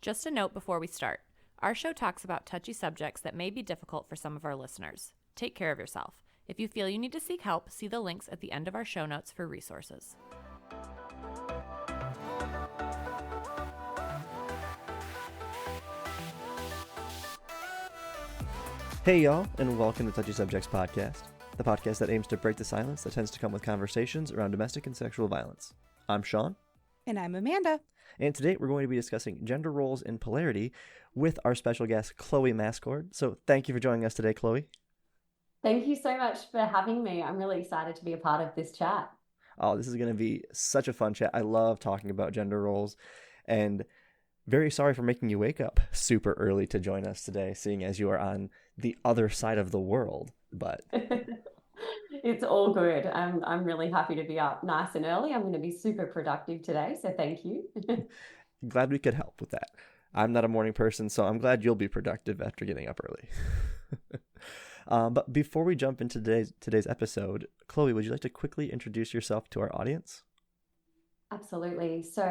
Just a note before we start. Our show talks about touchy subjects that may be difficult for some of our listeners. Take care of yourself. If you feel you need to seek help, see the links at the end of our show notes for resources. Hey y'all, and welcome to Touchy Subjects Podcast, the podcast that aims to break the silence that tends to come with conversations around domestic and sexual violence. I'm Sean. And I'm Amanda. And today we're going to be discussing gender roles in polarity with our special guest, Chloe Mascord. So thank you for joining us today, Chloe. Thank you so much for having me. I'm really excited to be a part of this chat. Oh, this is going to be such a fun chat. I love talking about gender roles, and very sorry for making you wake up super early to join us today, seeing as you are on the other side of the world. But it's all good. I'm really happy to be up nice and early. I'm going to be super productive today, so thank you. Glad we could help with that. I'm not a morning person, so I'm glad you'll be productive after getting up early. But before we jump into today's episode, Chloe, would you like to quickly introduce yourself to our audience? Absolutely. So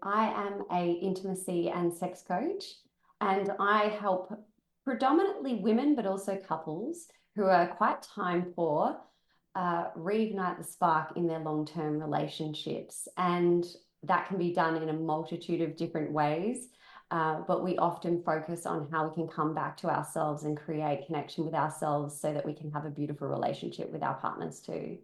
I am an intimacy and sex coach, and I help predominantly women, but also couples who are quite time poor, reignite the spark in their long-term relationships. And that can be done in a multitude of different ways. But we often focus on how we can come back to ourselves and create connection with ourselves so that we can have a beautiful relationship with our partners too.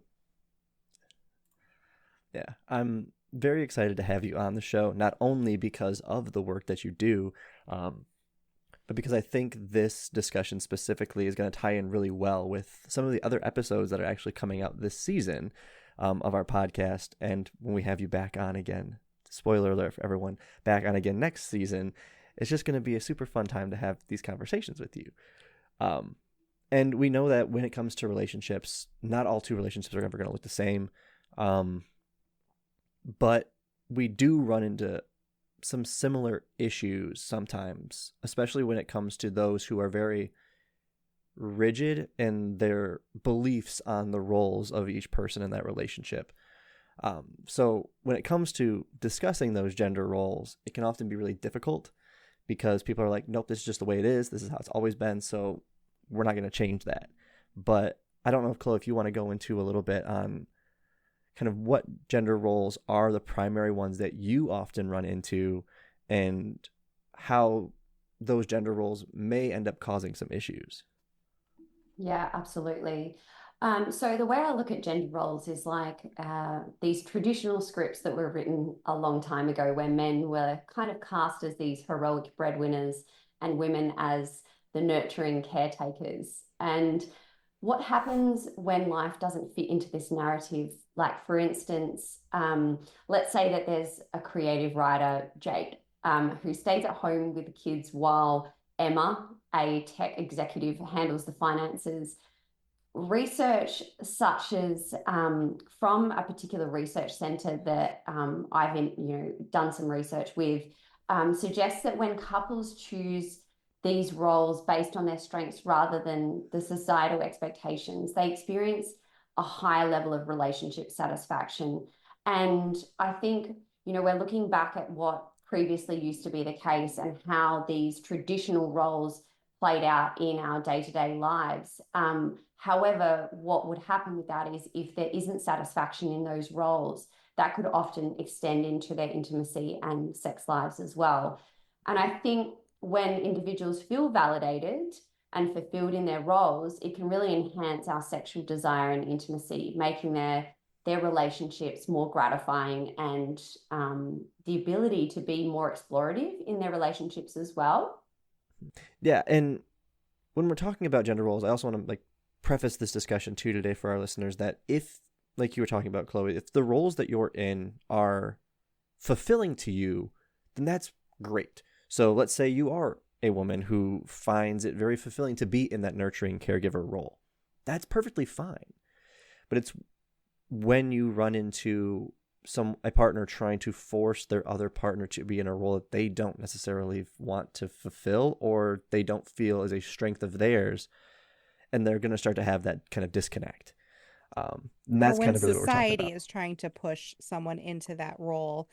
Yeah, I'm very excited to have you on the show, not only because of the work that you do, but because I think this discussion specifically is going to tie in really well with some of the other episodes that are actually coming out this season of our podcast. And when we have you back on again, spoiler alert for everyone, back on again next season, it's just going to be a super fun time to have these conversations with you. And we know that when it comes to relationships, not all two relationships are ever going to look the same. But we do run into some similar issues sometimes, especially when it comes to those who are very rigid in their beliefs on the roles of each person in that relationship. So when it comes to discussing those gender roles, it can often be really difficult because people are like, nope, this is just the way it is. This is how it's always been. So we're not going to change that. But I don't know if, Chloe, if you want to go into a little bit on kind of what gender roles are the primary ones that you often run into and how those gender roles may end up causing some issues. Yeah, absolutely. So the way I look at gender roles is like these traditional scripts that were written a long time ago where men were kind of cast as these heroic breadwinners and women as the nurturing caretakers. And what happens when life doesn't fit into this narrative? Like, for instance, let's say that there's a creative writer, Jade, who stays at home with the kids while Emma, a tech executive, handles the finances. Research such as from a particular research centre that I've done some research with suggests that when couples choose these roles based on their strengths rather than the societal expectations, they experience a higher level of relationship satisfaction. And I think, we're looking back at what previously used to be the case and how these traditional roles played out in our day-to-day lives. However, what would happen with that is if there isn't satisfaction in those roles, that could often extend into their intimacy and sex lives as well. And I think when individuals feel validated and fulfilled in their roles, it can really enhance our sexual desire and intimacy, making their relationships more gratifying and the ability to be more explorative in their relationships as well. Yeah, and when we're talking about gender roles, I also want to preface this discussion too today for our listeners that if, like you were talking about, Chloe, if the roles that you're in are fulfilling to you, then that's great. So let's say you are a woman who finds it very fulfilling to be in that nurturing caregiver role. That's perfectly fine. But it's when you run into a partner trying to force their other partner to be in a role that they don't necessarily want to fulfill or they don't feel is a strength of theirs, and they're going to start to have that kind of disconnect. And that's or when kind of really society what we're is trying to push someone into that role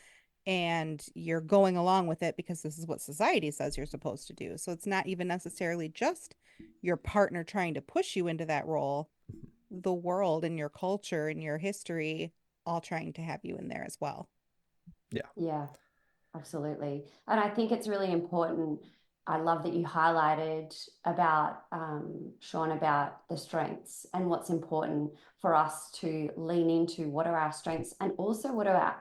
and you're going along with it because this is what society says you're supposed to do. So it's not even necessarily just your partner trying to push you into that role, the world and your culture and your history all trying to have you in there as well. Yeah. Yeah, absolutely. And I think it's really important. I love that you highlighted about, Sean, about the strengths and what's important for us to lean into. What are our strengths, and also what are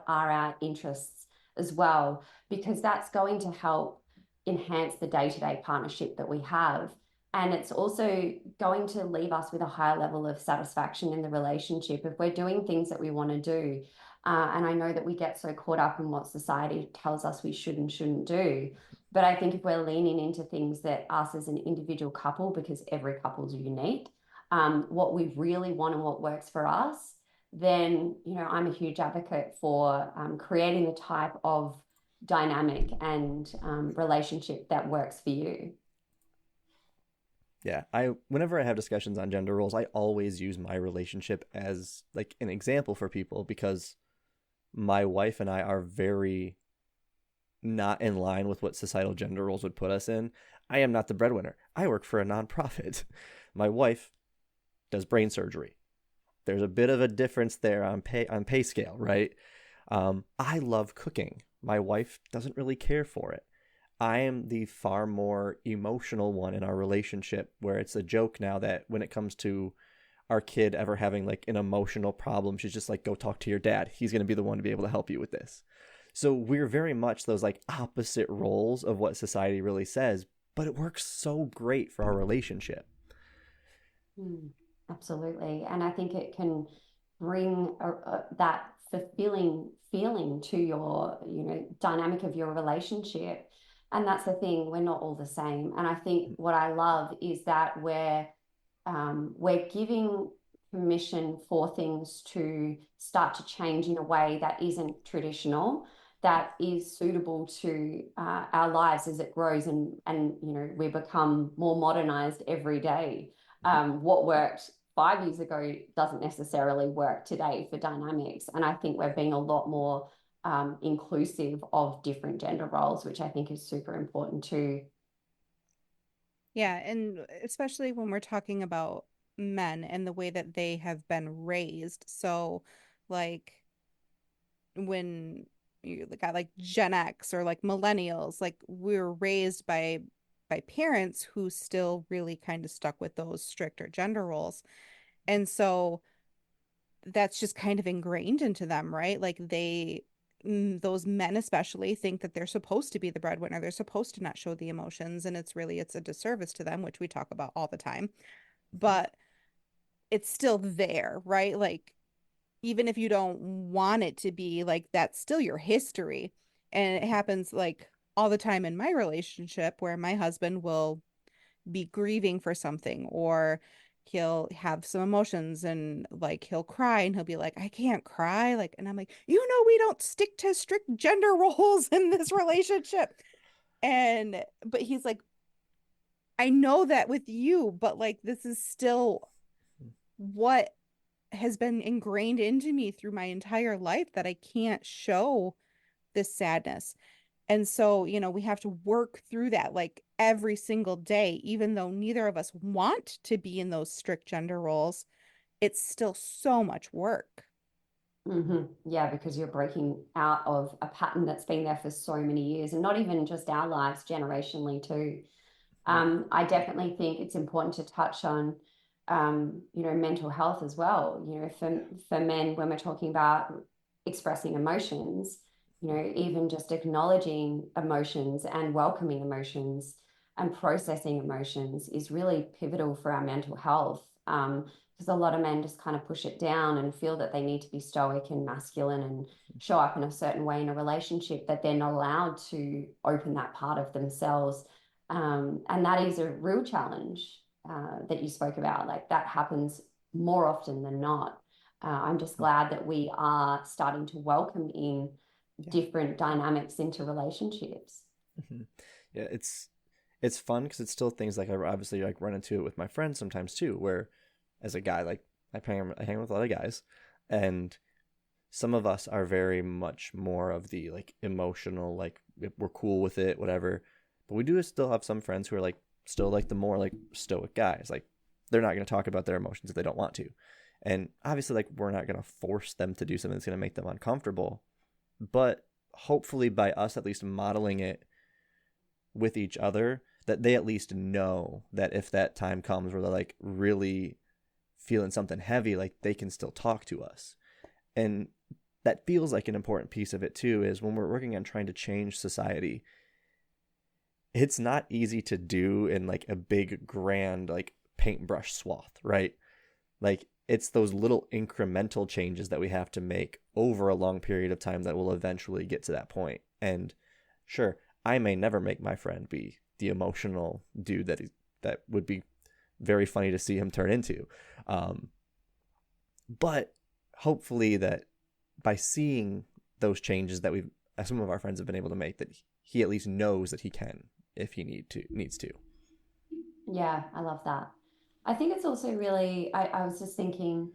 our interests as well, because that's going to help enhance the day-to-day partnership that we have. And it's also going to leave us with a higher level of satisfaction in the relationship if we're doing things that we want to do. And I know that we get so caught up in what society tells us we should and shouldn't do. But I think if we're leaning into things that us as an individual couple, because every couple is unique, what we really want and what works for us, then, I'm a huge advocate for creating the type of dynamic and relationship that works for you. Yeah, whenever I have discussions on gender roles, I always use my relationship as like an example for people, because my wife and I are very not in line with what societal gender roles would put us in. I am not the breadwinner. I work for a nonprofit. My wife does brain surgery. There's a bit of a difference there on pay scale, right? I love cooking. My wife doesn't really care for it. I am the far more emotional one in our relationship, where it's a joke now that when it comes to our kid ever having like an emotional problem, she's just like, go talk to your dad. He's going to be the one to be able to help you with this. So we're very much those like opposite roles of what society really says, but it works so great for our relationship. Absolutely. And I think it can bring that fulfilling feeling to your, dynamic of your relationship. And that's the thing, we're not all the same. And I think what I love is that we're giving permission for things to start to change in a way that isn't traditional, that is suitable to our lives as it grows, and we become more modernized every day. What worked 5 years ago doesn't necessarily work today for dynamics, and I think we're being a lot more inclusive of different gender roles, which I think is super important too. Yeah, and especially when we're talking about men and the way that they have been raised. So, like, when you got like Gen X or like millennials, like we were raised by parents who still really kind of stuck with those stricter gender roles. And so that's just kind of ingrained into them, right? Like those men especially think that they're supposed to be the breadwinner. They're supposed to not show the emotions, and it's a disservice to them, which we talk about all the time. But it's still there, right? Like even if you don't want it to be, like that's still your history. And it happens like all the time in my relationship where my husband will be grieving for something, or he'll have some emotions and like he'll cry and he'll be like, I can't cry. Like, and I'm like, we don't stick to strict gender roles in this relationship. But he's like, I know that with you, but like, this is still what has been ingrained into me through my entire life, that I can't show this sadness. And so, we have to work through that like every single day, even though neither of us want to be in those strict gender roles. It's still so much work. Yeah, because you're breaking out of a pattern that's been there for so many years, and not even just our lives, generationally too. I definitely think it's important to touch on, mental health as well. For men, when we're talking about expressing emotions, even just acknowledging emotions and welcoming emotions and processing emotions is really pivotal for our mental health. Because a lot of men just kind of push it down and feel that they need to be stoic and masculine and show up in a certain way in a relationship, that they're not allowed to open that part of themselves. And that is a real challenge that you spoke about. Like that happens more often than not. I'm just glad that we are starting to welcome in different dynamics into relationships. Yeah, it's fun because it's still things like I obviously like run into it with my friends sometimes too, where as a guy, like I hang with a lot of guys, and some of us are very much more of the like emotional, like we're cool with it, whatever. But we do still have some friends who are like still like the more like stoic guys. Like they're not going to talk about their emotions if they don't want to. And obviously, like, we're not going to force them to do something that's going to make them uncomfortable. But hopefully by us at least modeling it with each other, that they at least know that if that time comes where they're like really feeling something heavy, like they can still talk to us. And that feels like an important piece of it too, is when we're working on trying to change society, it's not easy to do in like a big grand like paintbrush swath, right? Like it's those little incremental changes that we have to make over a long period of time that will eventually get to that point. And sure, I may never make my friend be the emotional dude that would be very funny to see him turn into. But hopefully that by seeing those changes that some of our friends have been able to make, that he at least knows that he can if he needs to. Yeah, I love that. I think it's also really, I was just thinking,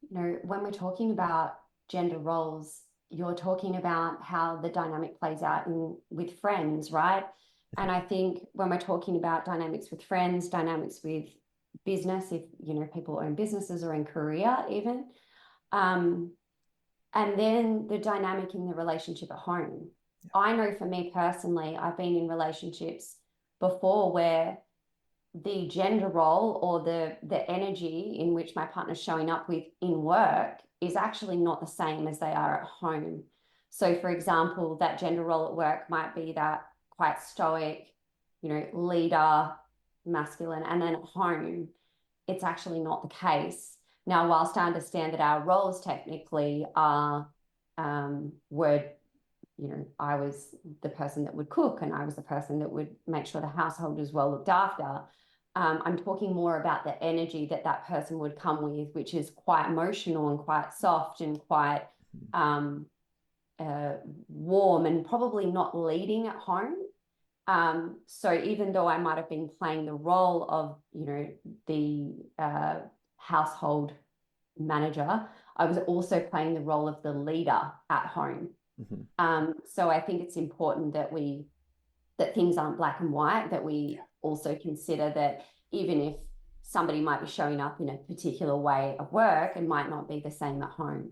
when we're talking about gender roles, you're talking about how the dynamic plays out with friends, right? And I think when we're talking about dynamics with friends, dynamics with business, if, people own businesses or in career even, and then the dynamic in the relationship at home. Yeah. I know for me personally, I've been in relationships before where the gender role or the energy in which my partner's showing up with in work is actually not the same as they are at home. So for example, that gender role at work might be that quite stoic, leader, masculine, and then at home, it's actually not the case. Now, whilst I understand that our roles technically are I was the person that would cook and I was the person that would make sure the household is well looked after. I'm talking more about the energy that person would come with, which is quite emotional and quite soft and quite warm and probably not leading at home. So even though I might have been playing the role of, the household manager, I was also playing the role of the leader at home. Mm-hmm. So I think it's important that things aren't black and white, that we also consider that even if somebody might be showing up in a particular way at work, it might not be the same at home.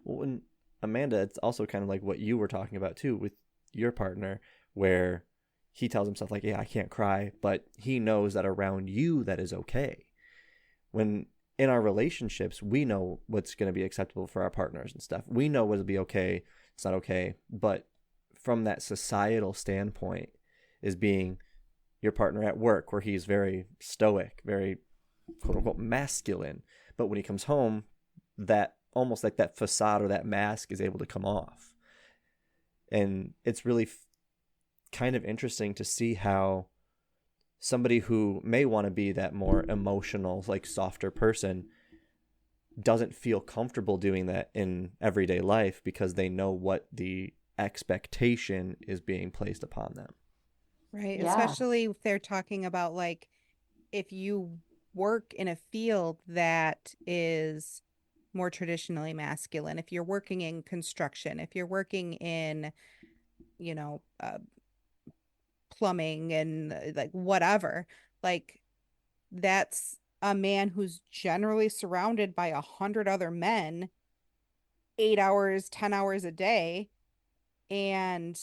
Well, and Amanda, it's also kind of like what you were talking about too with your partner, where he tells himself like, yeah, I can't cry, but he knows that around you that is okay. When in our relationships, we know what's going to be acceptable for our partners and stuff. We know what'll be okay, it's not okay. But from that societal standpoint, is being your partner at work, where he's very stoic, very quote unquote masculine. But when he comes home, that almost like that facade or that mask is able to come off. And it's really kind of interesting to see how somebody who may want to be that more emotional, like softer person doesn't feel comfortable doing that in everyday life because they know what the expectation is being placed upon them. Right. Yeah. Especially if they're talking about like if you work in a field that is more traditionally masculine, if you're working in construction, if you're working in, plumbing and like whatever, like that's a man who's generally surrounded by 100 other men 8 hours, 10 hours a day. And,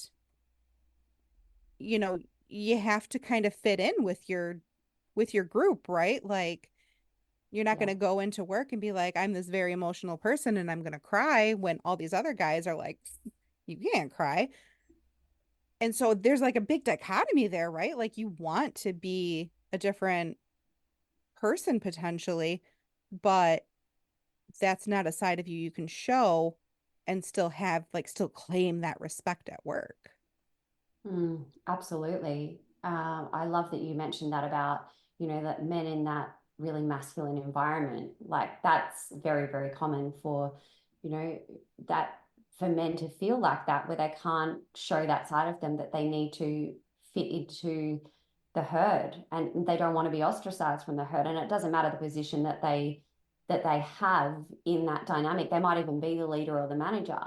you have to kind of fit in with your group, right? Like you're not going to go into work and be like, I'm this very emotional person and I'm going to cry when all these other guys are like, you can't cry. And so there's like a big dichotomy there, right? Like you want to be a different person potentially, but that's not a side of you can show and still still claim that respect at work. Absolutely. I love that you mentioned that about, that men in that really masculine environment, like that's very, very common for, that for men to feel like that, where they can't show that side of them, that they need to fit into the herd and they don't want to be ostracized from the herd. And it doesn't matter the position that they that they have in that dynamic. They might even be the leader or the manager,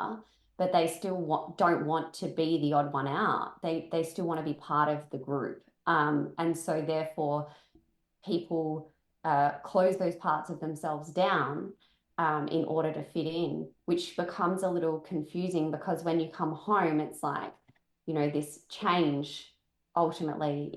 but they still don't want to be the odd one out. They still want to be part of the group. And so therefore people close those parts of themselves down in order to fit in, which becomes a little confusing, because when you come home, it's like, you know, this change ultimately,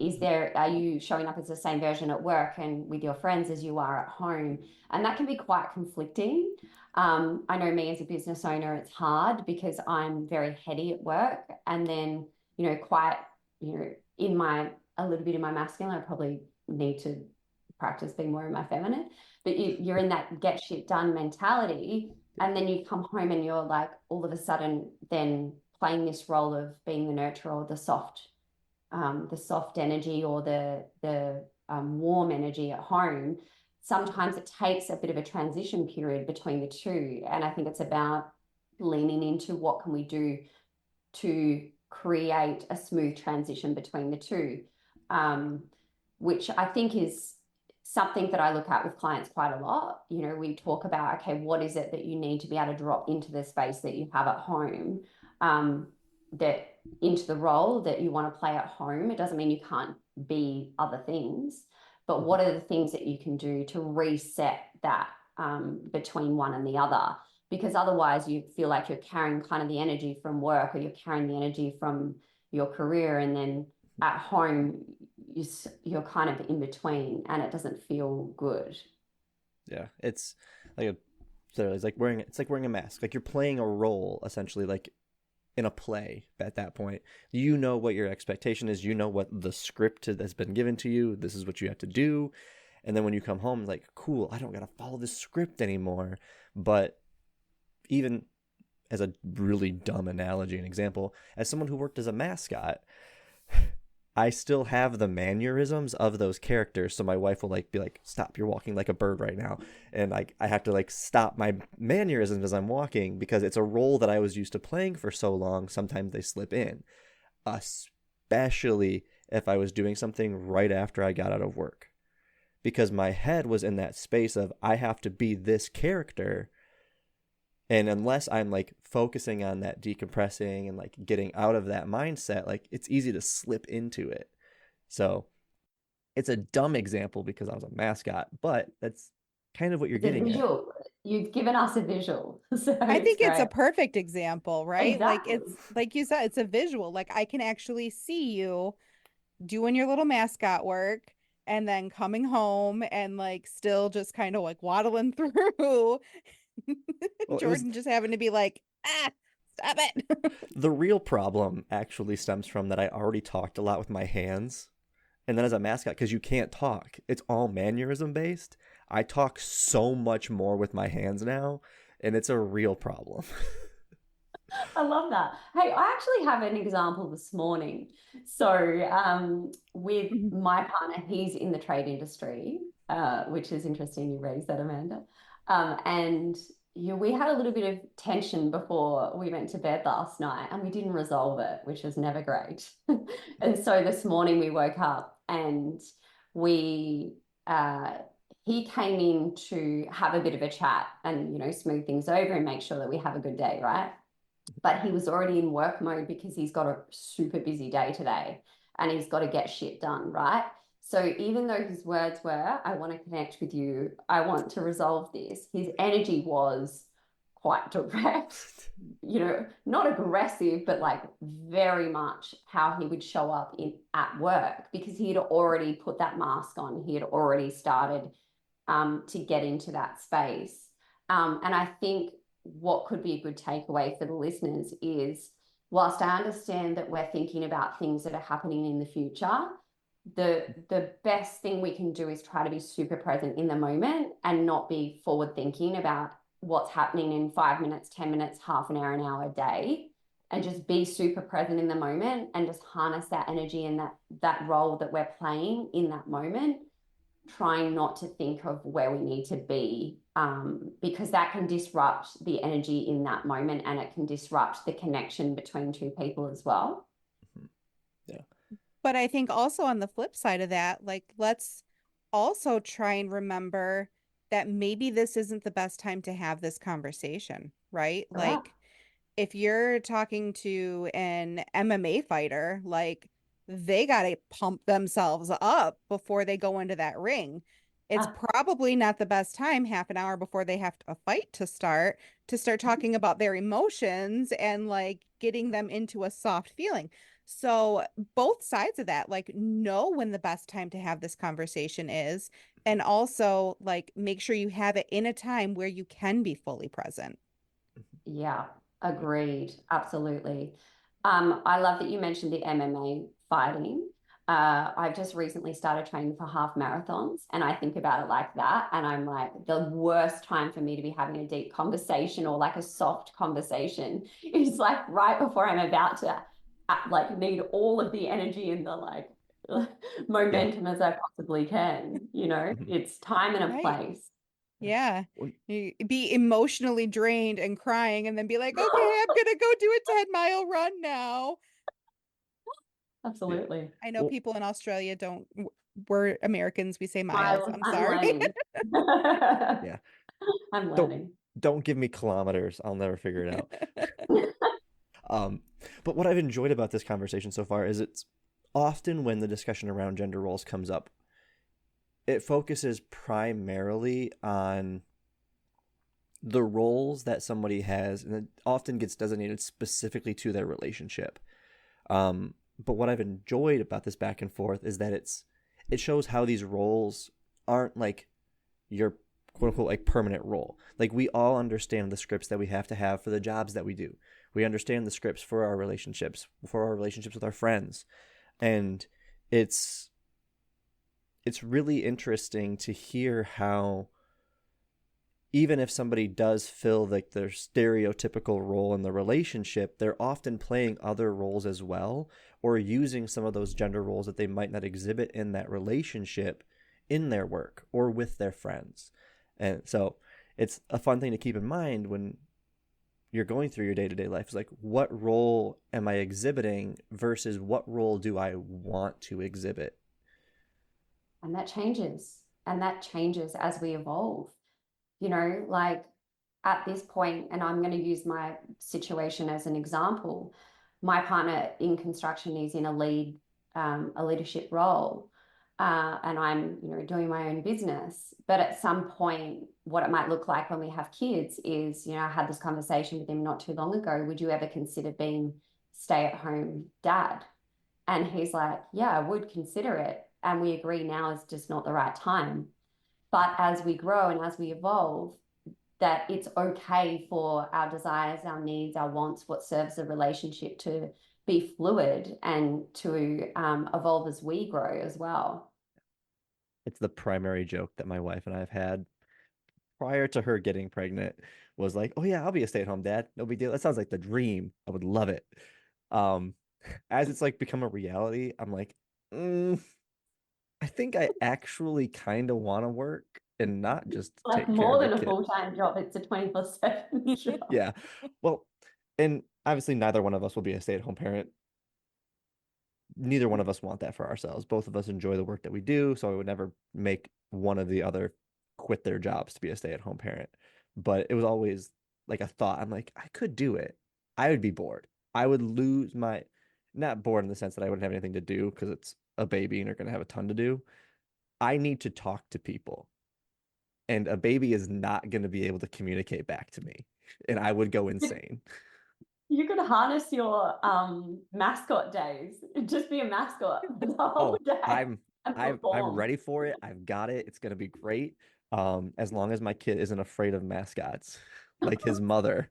are you showing up as the same version at work and with your friends as you are at home? And that can be quite conflicting. I know me as a business owner, it's hard because I'm very heady at work, and then, you know, quite, you know, a little bit in my masculine. I probably need to practice being more in my feminine, but you're in that get shit done mentality, and then you come home and you're like all of a sudden then playing this role of being the nurturer, or the soft energy, or the warm energy at home. Sometimes it takes a bit of a transition period between the two, and I think it's about leaning into what can we do to create a smooth transition between the two, which I think is something that I look at with clients quite a lot. You know, we talk about, okay, what is it that you need to be able to drop into the space that you have at home, that into the role that you want to play at home. It doesn't mean you can't be other things, but what are the things that you can do to reset that between one and the other? Because otherwise you feel like you're carrying kind of the energy from work, or you're carrying the energy from your career, and then at home you're kind of in between, and it doesn't feel good. Yeah, it's like it's like wearing a mask. Like you're playing a role essentially, like in a play at that point. You know what your expectation is, you know what the script has been given to you, this is what you have to do. And then when you come home, like, cool, I don't gotta follow this script anymore. But even as a really dumb analogy and example, as someone who worked as a mascot, I still have the mannerisms of those characters. So my wife will like be like, stop, you're walking like a bird right now. And like I have to like stop my mannerisms as I'm walking, because it's a role that I was used to playing for so long. Sometimes they slip in, especially if I was doing something right after I got out of work, because my head was in that space of I have to be this character. And unless I'm like focusing on that decompressing and like getting out of that mindset, like it's easy to slip into it. So it's a dumb example because I was a mascot, but that's kind of what you're getting at. You've given us a visual. So I think it's a great. perfect example, right? Like Exactly. it's like you said, it's a visual. Like I can actually see you doing your little mascot work and then coming home and like still just kind of like waddling through. Well, Jordan just having to be like, stop it. the real problem actually stems from that I already talked a lot with my hands. And then as a mascot, because you can't talk, it's all mannerism based. I talk so much more with my hands now, and it's a real problem. I love that. Hey, I actually have an example this morning. So, with my partner, he's in the trade industry, which is interesting. You raised that, Amanda. And we had a little bit of tension before we went to bed last night, and we didn't resolve it, which was never great. And so this morning we woke up, and we he came in to have a bit of a chat and, you know, smooth things over and make sure that we have a good day, right? But he was already in work mode because he's got a super busy day today and he's got to get shit done, right? So even though his words were, I want to connect with you, I want to resolve this, his energy was quite direct, you know, not aggressive, but like very much how he would show up at work, because he had already put that mask on. He had already started to get into that space. And I think what could be a good takeaway for the listeners is, whilst I understand that we're thinking about things that are happening in the future, the best thing we can do is try to be super present in the moment and not be forward thinking about what's happening in 5 minutes, 10 minutes, half an hour, a day, and just be super present in the moment and just harness that energy and that role that we're playing in that moment, trying not to think of where we need to be, because that can disrupt the energy in that moment, and it can disrupt the connection between two people as well. Yeah. But I think also on the flip side of that, like, let's also try and remember that maybe this isn't the best time to have this conversation, right? Correct. Like if you're talking to an MMA fighter, like they got to pump themselves up before they go into that ring. It's Uh, probably not the best time, half an hour before they have a fight to start talking about their emotions and like getting them into a soft feeling. So both sides of that, like know when the best time to have this conversation is, and also like make sure you have it in a time where you can be fully present. Yeah, agreed. Absolutely. I love that you mentioned the MMA fighting. I've just recently started training for half marathons, and I think about it like that. And I'm like, the worst time for me to be having a deep conversation or like a soft conversation is like right before I'm about to like need all of the energy and the like Yeah. momentum as I possibly can. Mhm. It's time and a Right. place. Yeah. Well, You be emotionally drained and crying and then be like, okay, I'm gonna go do a 10-mile run now. yeah. Absolutely. I know Well, people in Australia don't, we're Americans, we say miles. Miles, I'm I'm sorry. learning. yeah. I'm Don't learning. don't give me kilometers. I'll never figure it out. Um, but what I've enjoyed about this conversation so far is it's often when the discussion around gender roles comes up, it focuses primarily on the roles that somebody has, and it often gets designated specifically to their relationship. But what I've enjoyed about this back and forth is that it shows how these roles aren't like your quote unquote like permanent role. Like we all understand the scripts that we have to have for the jobs that we do. We understand the scripts for our relationships with our friends. And it's it's really interesting to hear how even if somebody does fill like their stereotypical role in the relationship, they're often playing other roles as well, or using some of those gender roles that they might not exhibit in that relationship in their work or with their friends. And so it's a fun thing to keep in mind when you're going through your day-to-day life. Is like, what role am I exhibiting versus what role do I want to exhibit? And that changes. And that changes as we evolve. Like at this point, and I'm going to use my situation as an example, my partner in construction is in a leadership role. And I'm, doing my own business. But at some point, what it might look like when we have kids is, I had this conversation with him not too long ago. Would you ever consider being stay-at-home dad? And he's like, yeah, I would consider it. And we agree now is just not the right time. But as we grow and as we evolve, that it's okay for our desires, our needs, our wants, what serves the relationship to be fluid and to evolve as we grow as well. It's the primary joke that my wife and I have had prior to her getting pregnant was like, "Oh yeah, I'll be a stay-at-home dad. No big deal. That sounds like the dream. I would love it." Um, as it's like become a reality, I'm like, I think I actually kind of want to work and not just Like take care of more the than a kid. full-time job, it's a 24/7 job. Yeah. Well, and obviously neither one of us will be a stay-at-home parent. Neither one of us want that for ourselves. Both of us enjoy the work that we do, so I would never make one of the other quit their jobs to be a stay-at-home parent. But it was always like a thought. I'm like, I could do it. I would be bored. I would lose my, not bored in the sense that I wouldn't have anything to do because it's a baby and you're going to have a ton to do. I need to talk to people, and a baby is not going to be able to communicate back to me, and I would go insane. You could harness your mascot days. Just be a mascot for the whole Oh, day and I'm perform. ready for it. I've got it. It's gonna be great. As long as my kid isn't afraid of mascots, like his mother.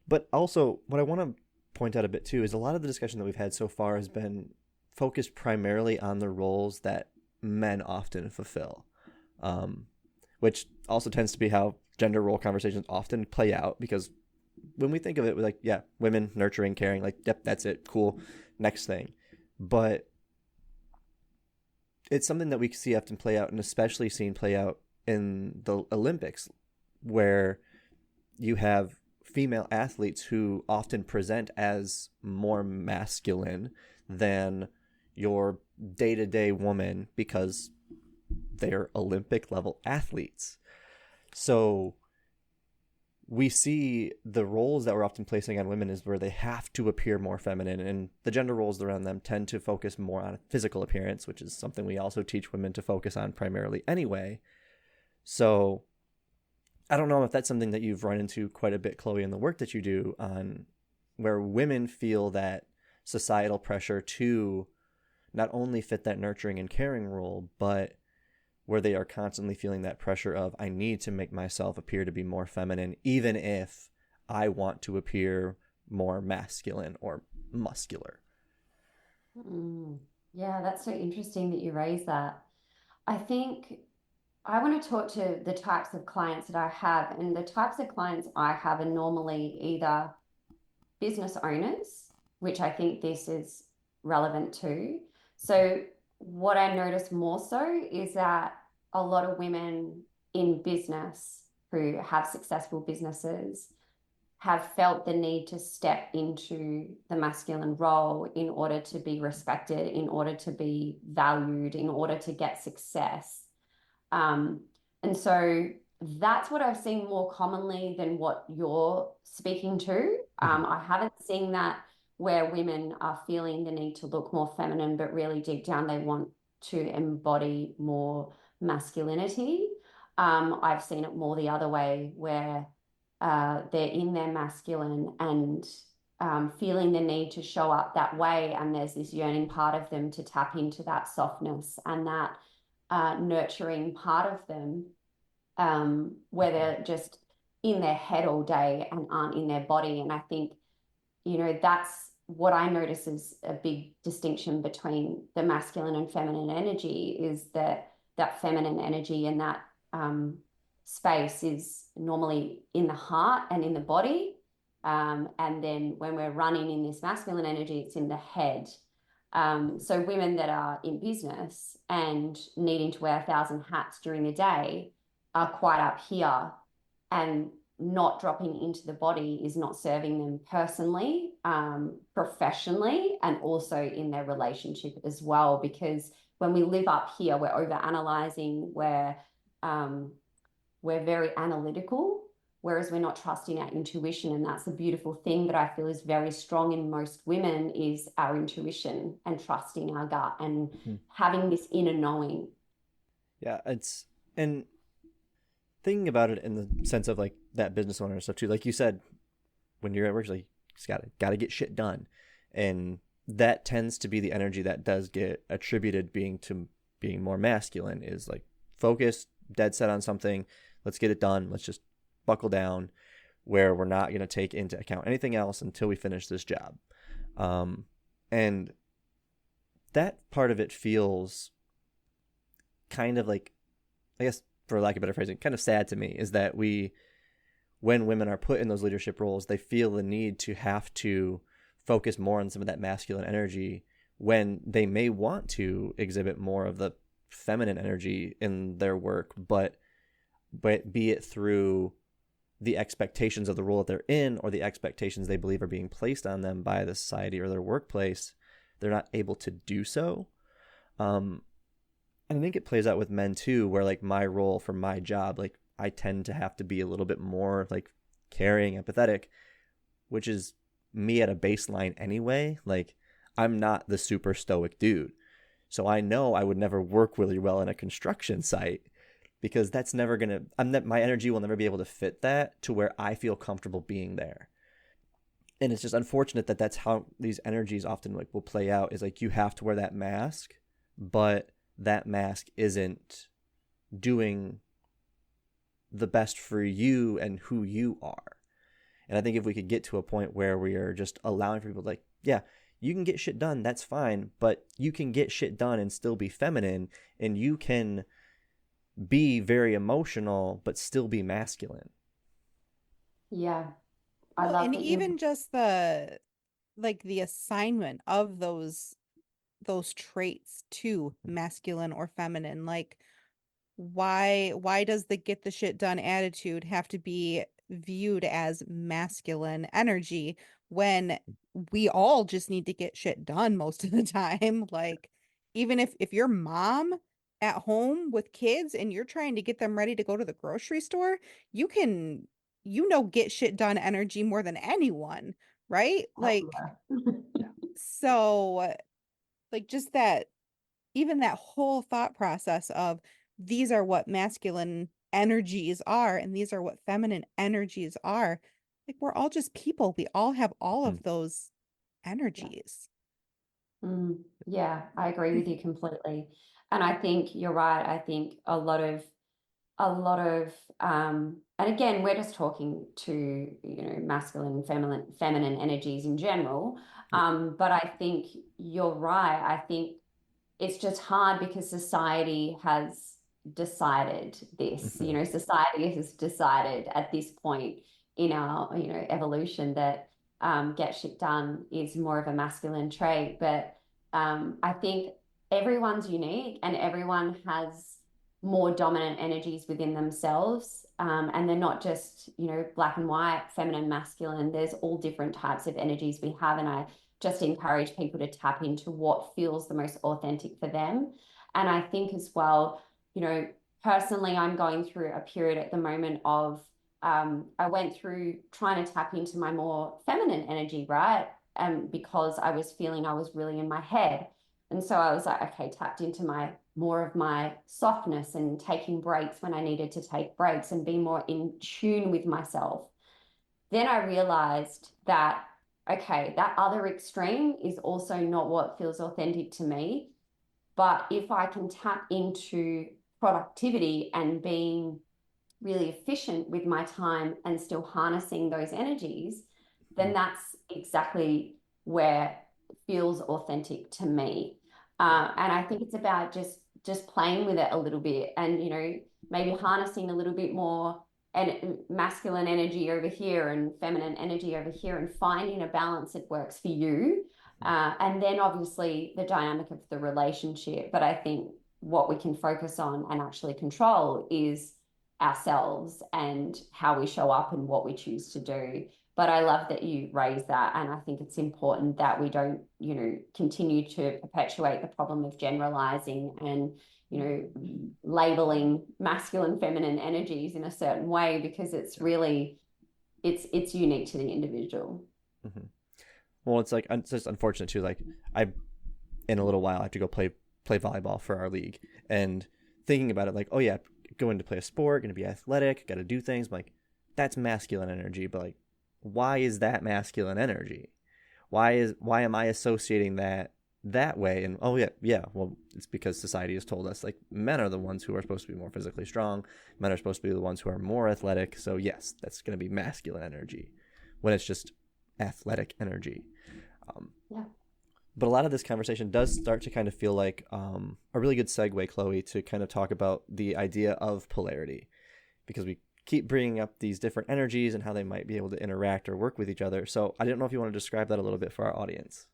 But also, what I want to point out a bit too is a lot of the discussion that we've had so far has been focused primarily on the roles that men often fulfill, um, which also tends to be how gender role conversations often play out because when we think of it, we're like, yeah, women, nurturing, caring, like, yep, that's it, cool, next thing. But it's something that we see often play out, and especially seen play out in the Olympics, where you have female athletes who often present as more masculine than your day-to-day woman because they're Olympic level athletes. So we see the roles that we're often placing on women is where they have to appear more feminine, and the gender roles around them tend to focus more on physical appearance, which is something we also teach women to focus on primarily anyway. So I don't know if that's something that you've run into quite a bit, Chloe, in the work that you do, on where women feel that societal pressure to not only fit that nurturing and caring role, but where they are constantly feeling that pressure of, I need to make myself appear to be more feminine, even if I want to appear more masculine or muscular. Yeah, that's so interesting that you raise that. I think I want to talk to the types of clients that I have, and the types of clients I have are normally either business owners, which I think this is relevant to. So what I notice more so is that a lot of women in business who have successful businesses have felt the need to step into the masculine role in order to be respected, in order to be valued, in order to get success. And so that's what I've seen more commonly than what you're speaking to. I haven't seen that where women are feeling the need to look more feminine, but really deep down they want to embody more masculinity. I've seen it more the other way, where they're in their masculine and feeling the need to show up that way, and there's this yearning part of them to tap into that softness and that nurturing part of them, where they're just in their head all day and aren't in their body. And I think, that's what I notice is a big distinction between the masculine and feminine energy, is that feminine energy and that space is normally in the heart and in the body. And then when we're running in this masculine energy, it's in the head. So women that are in business and needing to wear 1,000 hats during the day are quite up here, and not dropping into the body is not serving them personally, professionally, and also in their relationship as well. Because when we live up here, we're over analyzing, we're very analytical, whereas we're not trusting our intuition. And that's a beautiful thing that I feel is very strong in most women, is our intuition and trusting our gut and having this inner knowing. Yeah, and thinking about it in the sense of like that business owner and stuff too, like you said, when you're at work, like, you just gotta get shit done. And that tends to be the energy that does get attributed being more masculine, is like focused, dead set on something. Let's get it done. Let's just buckle down, where we're not going to take into account anything else until we finish this job. And that part of it feels kind of like, I guess for lack of better phrasing, kind of sad to me, is that when women are put in those leadership roles, they feel the need to have to focus more on some of that masculine energy, when they may want to exhibit more of the feminine energy in their work, but be it through the expectations of the role that they're in, or the expectations they believe are being placed on them by the society or their workplace, they're not able to do so. And I think it plays out with men too, where like my role for my job, like I tend to have to be a little bit more like caring, empathetic, which is me at a baseline anyway. Like I'm not the super stoic dude. So I know I would never work really well in a construction site, because that's never going to, my energy will never be able to fit that to where I feel comfortable being there. And it's just unfortunate that that's how these energies often like will play out, is like you have to wear that mask, but that mask isn't doing the best for you and who you are. And I think if we could get to a point where we are just allowing people like, yeah, you can get shit done, that's fine, but you can get shit done and still be feminine, and you can be very emotional but still be masculine. Yeah. I love and that even just the assignment of those traits to masculine or feminine, like why does the get the shit done attitude have to be viewed as masculine energy when we all just need to get shit done most of the time? Like even if your mom at home with kids and you're trying to get them ready to go to the grocery store, you can, get shit done energy more than anyone, right? Like, so, like, just that, even that whole thought process of these are what masculine energies are and these are what feminine energies are. Like, we're all just people. We all have all of those energies. Yeah, I agree with you completely. And I think you're right. I think a lot of and again, we're just talking to, masculine and feminine energies in general. But I think you're right. I think it's just hard because society has decided this. Society has decided at this point in our, evolution that get shit done is more of a masculine trait. But I think everyone's unique and everyone has more dominant energies within themselves. And they're not just, black and white, feminine, masculine. There's all different types of energies we have. And I just encourage people to tap into what feels the most authentic for them. And I think as well, personally, I'm going through a period at the moment of, I went through trying to tap into my more feminine energy, right? Because I was feeling I was really in my head. And so I was like, okay, tapped into more of my softness and taking breaks when I needed to take breaks and be more in tune with myself. Then I realized that, okay, that other extreme is also not what feels authentic to me. But if I can tap into productivity and being really efficient with my time and still harnessing those energies, then that's exactly where it feels authentic to me. And I think it's about just playing with it a little bit and, maybe harnessing a little bit more and masculine energy over here and feminine energy over here and finding a balance that works for you. And then obviously the dynamic of the relationship. But I think what we can focus on and actually control is ourselves and how we show up and what we choose to do. But I love that you raised that. And I think it's important that we don't, continue to perpetuate the problem of generalizing and, labeling masculine, feminine energies in a certain way, because it's really, it's unique to the individual. Mm-hmm. Well, it's like, it's just unfortunate too. Like, in a little while, I have to go play volleyball for our league, and thinking about it, like, oh yeah, going to play a sport, going to be athletic, got to do things. I'm like, that's masculine energy, but like, why is that masculine energy? Why am I associating that way? And oh yeah, well, it's because society has told us like men are the ones who are supposed to be more physically strong, men are supposed to be the ones who are more athletic. So yes, that's going to be masculine energy, when it's just athletic energy. Yeah. But a lot of this conversation does start to kind of feel like a really good segue, Chloe, to kind of talk about the idea of polarity, because we keep bringing up these different energies and how they might be able to interact or work with each other. So I didn't know if you want to describe that a little bit for our audience.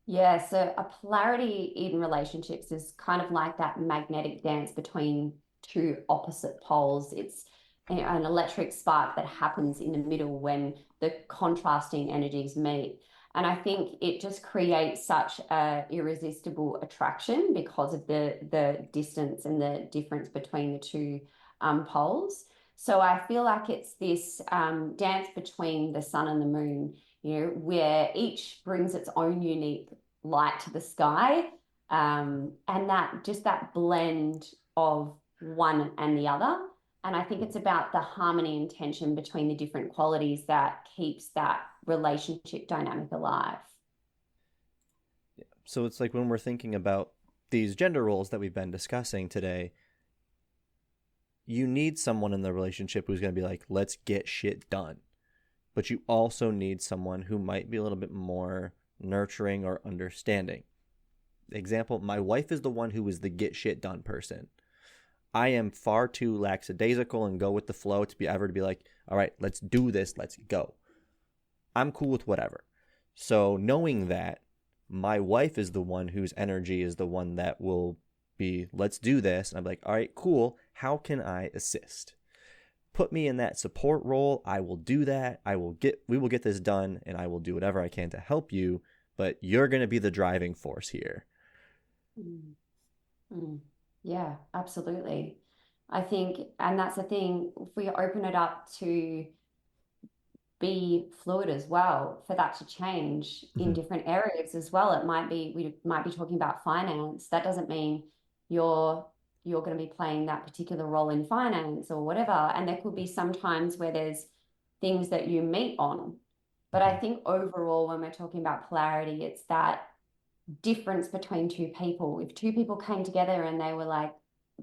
Yeah, so a polarity in relationships is kind of like that magnetic dance between two opposite poles. It's an electric spark that happens in the middle when the contrasting energies meet. And I think it just creates such a irresistible attraction because of the distance and the difference between the two poles. So I feel like it's this dance between the sun and the moon, where each brings its own unique light to the sky. And that blend of one and the other. And I think it's about the harmony and tension between the different qualities that keeps that relationship dynamic alive. Yeah. So it's like when we're thinking about these gender roles that we've been discussing today, you need someone in the relationship who's going to be like, let's get shit done. But you also need someone who might be a little bit more nurturing or understanding. Example, my wife is the one who is the get shit done person. I am far too lackadaisical and go with the flow to be like, all right, let's do this, let's go. I'm cool with whatever. So knowing that, my wife is the one whose energy is the one that will be, let's do this. And I'm like, all right, cool. How can I assist? Put me in that support role. I will do that. We will get this done, and I will do whatever I can to help you, but you're going to be the driving force here. Yeah, absolutely. I think, and that's the thing, if we open it up to be fluid as well, for that to change in different areas as well. It might be, we might be talking about finance. That doesn't mean you're going to be playing that particular role in finance or whatever. And there could be some times where there's things that you meet on. But I think overall, when we're talking about polarity, it's that difference between two people. If two people came together and they were like,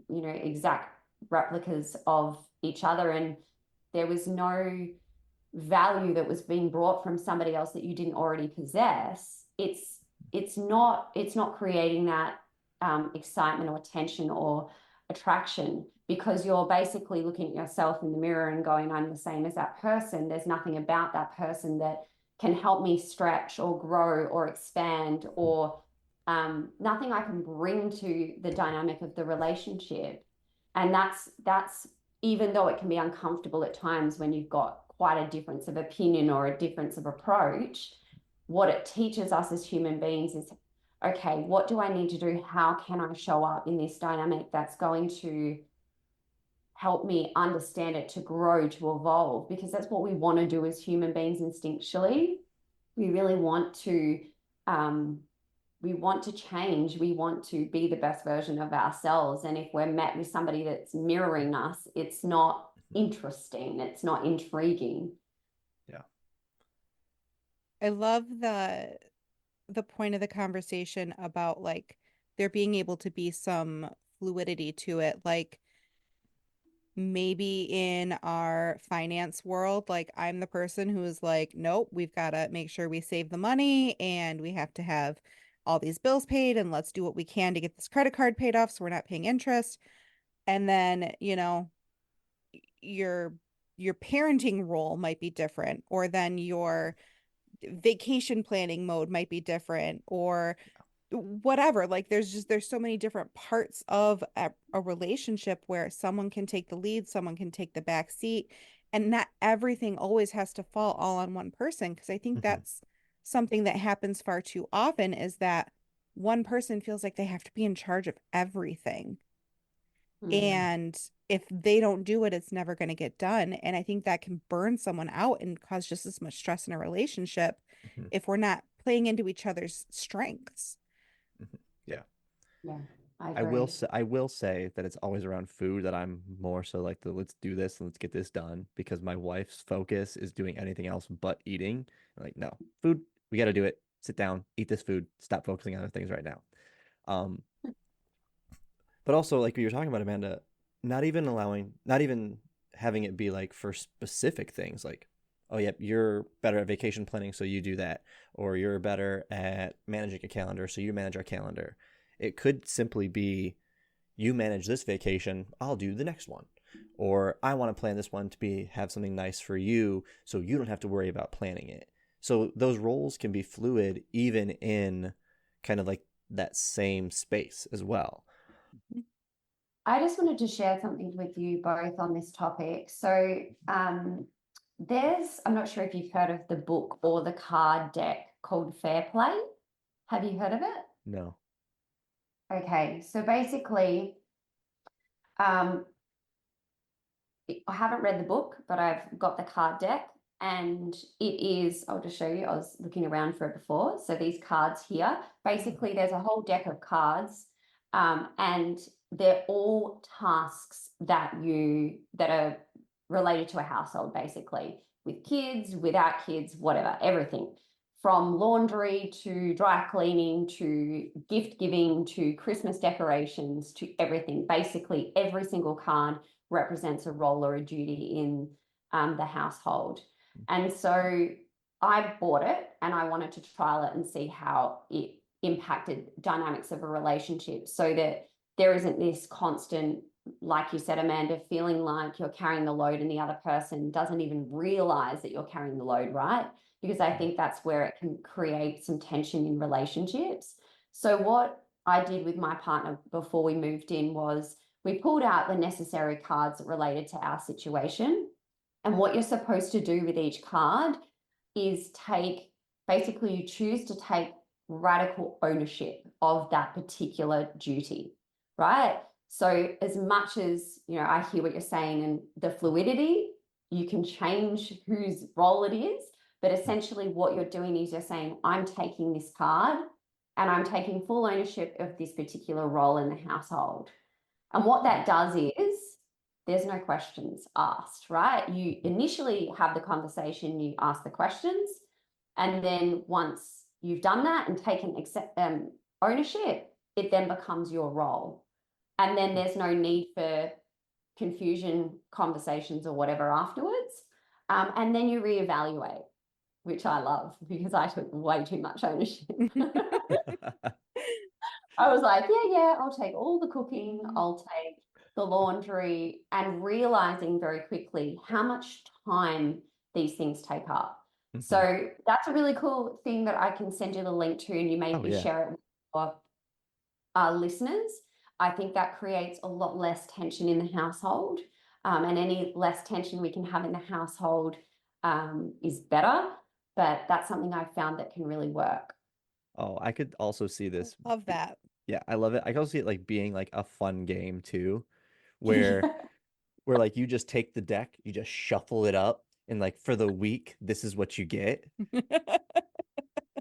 you know, exact replicas of each other, and there was no value that was being brought from somebody else that you didn't already possess, it's not creating that excitement or tension or attraction, because you're basically looking at yourself in the mirror and going, I'm the same as that person. There's nothing about that person that can help me stretch or grow or expand, or nothing I can bring to the dynamic of the relationship. And that's even though it can be uncomfortable at times when you've got quite a difference of opinion or a difference of approach, what it teaches us as human beings is, okay, what do I need to do? How can I show up in this dynamic that's going to help me understand it, to grow, to evolve? Because that's what we want to do as human beings instinctually. We really want to change. We want to be the best version of ourselves. And if we're met with somebody that's mirroring us, it's not interesting. It's not intriguing. Yeah. I love the point of the conversation about like there being able to be some fluidity to it. Like maybe in our finance world, like I'm the person who is like, nope, we've got to make sure we save the money and we have to have all these bills paid and let's do what we can to get this credit card paid off so we're not paying interest. And then, you know, your parenting role might be different, or then your vacation planning mode might be different, or whatever. Like there's so many different parts of a relationship where someone can take the lead, someone can take the back seat, and not everything always has to fall all on one person, because I think that's something that happens far too often, is that one person feels like they have to be in charge of everything. And if they don't do it, it's never going to get done. And I think that can burn someone out and cause just as much stress in a relationship if we're not playing into each other's strengths. Yeah. Yeah, I will say that it's always around food that I'm more so like the let's do this and let's get this done, because my wife's focus is doing anything else but eating. I'm like, no, food, we got to do it. Sit down, eat this food. Stop focusing on other things right now. Um, but also like you were talking about, Amanda, not even having it be like for specific things like, oh yeah, you're better at vacation planning, so you do that, or you're better at managing a calendar, so you manage our calendar. It could simply be, you manage this vacation, I'll do the next one. Or I want to plan this one to have something nice for you, so you don't have to worry about planning it. So those roles can be fluid even in kind of like that same space as well. I just wanted to share something with you both on this topic. So I'm not sure if you've heard of the book or the card deck called Fair Play. Have you heard of it? No. Okay, so basically, I haven't read the book, but I've got the card deck, and I'll just show you. I was looking around for it before. So these cards here, basically there's a whole deck of cards, and they're all tasks that are related to a household, basically, with kids, without kids, whatever, everything. From laundry to dry cleaning to gift giving to Christmas decorations to everything. Basically, every single card represents a role or a duty in the household. And so I bought it and I wanted to trial it and see how it impacted dynamics of a relationship, so that there isn't this constant, like you said, Amanda, feeling like you're carrying the load and the other person doesn't even realize that you're carrying the load, right? Because I think that's where it can create some tension in relationships. So what I did with my partner before we moved in was we pulled out the necessary cards related to our situation. And what you're supposed to do with each card is basically you choose to take radical ownership of that particular duty, right? So as much as, I hear what you're saying and the fluidity, you can change whose role it is. But essentially what you're doing is you're saying, I'm taking this card and I'm taking full ownership of this particular role in the household. And what that does is there's no questions asked, right? You initially have the conversation, you ask the questions, and then once you've done that and taken ownership, it then becomes your role. And then there's no need for confusion, conversations, or whatever afterwards. And then you reevaluate, which I love because I took way too much ownership. I was like, yeah, I'll take all the cooking, I'll take the laundry, and realizing very quickly how much time these things take up. Mm-hmm. So that's a really cool thing that I can send you the link to, and you maybe share it with our listeners. I think that creates a lot less tension in the household, and any less tension we can have in the household is better. But that's something I've found that can really work. Oh, I could also see this. Love that. Yeah, I love it. I can also see it like being like a fun game too, where like you just take the deck, you just shuffle it up, and like for the week, this is what you get.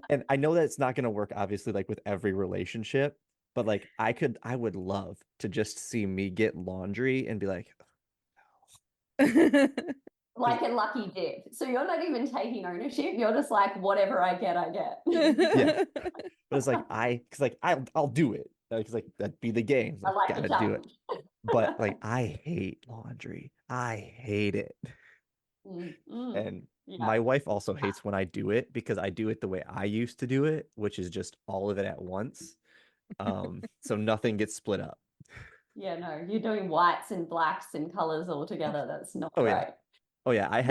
And I know that it's not going to work obviously like with every relationship, but like I would love to just see me get laundry and be like, like a lucky dip. So you're not even taking ownership. You're just like, whatever I get, I get. Yeah. But it's like, I'll do it. Because like that'd be the game. I like gotta do it. But like, I hate laundry. I hate it. And my wife also hates when I do it because I do it the way I used to do it, which is just all of it at once. So nothing gets split up. Yeah, no, you're doing whites and blacks and colors all together. That's not right. Yeah. Oh yeah,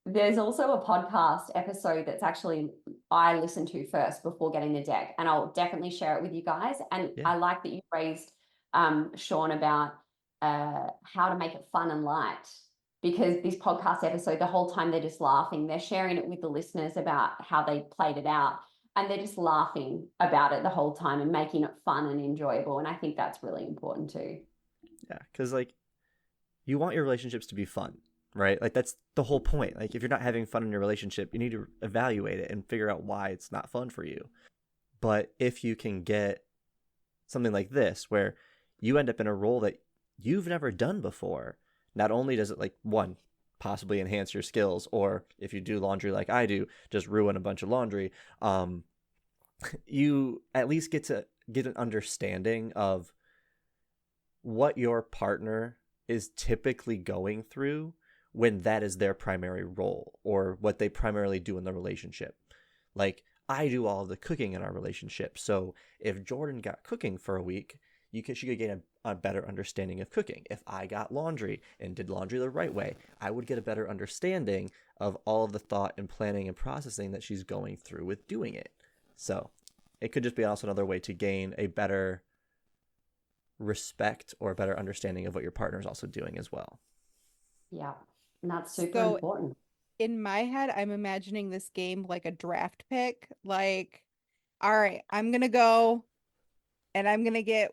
There's also a podcast episode that's actually I listened to first before getting the deck, and I'll definitely share it with you guys. And I like that you raised Sean about how to make it fun and light, because this podcast episode, the whole time they're just laughing. They're sharing it with the listeners about how they played it out, and they're just laughing about it the whole time and making it fun and enjoyable. And I think that's really important too. Yeah, because like you want your relationships to be fun, right? Like that's the whole point. Like if you're not having fun in your relationship, you need to evaluate it and figure out why it's not fun for you. But if you can get something like this where you end up in a role that you've never done before, not only does it like one, possibly enhance your skills, or if you do laundry like I do, just ruin a bunch of laundry, you at least get an understanding of what your partner is typically going through when that is their primary role or what they primarily do in the relationship. Like I do all of the cooking in our relationship. So if Jordan got cooking for a week, she could gain a better understanding of cooking. If I got laundry and did laundry the right way, I would get a better understanding of all of the thought and planning and processing that she's going through with doing it. So it could just be also another way to gain a better respect or a better understanding of what your partner is also doing as well. Yeah, and that's super important. In my head, I'm imagining this game like a draft pick. Like, all right, I'm going to go and I'm going to get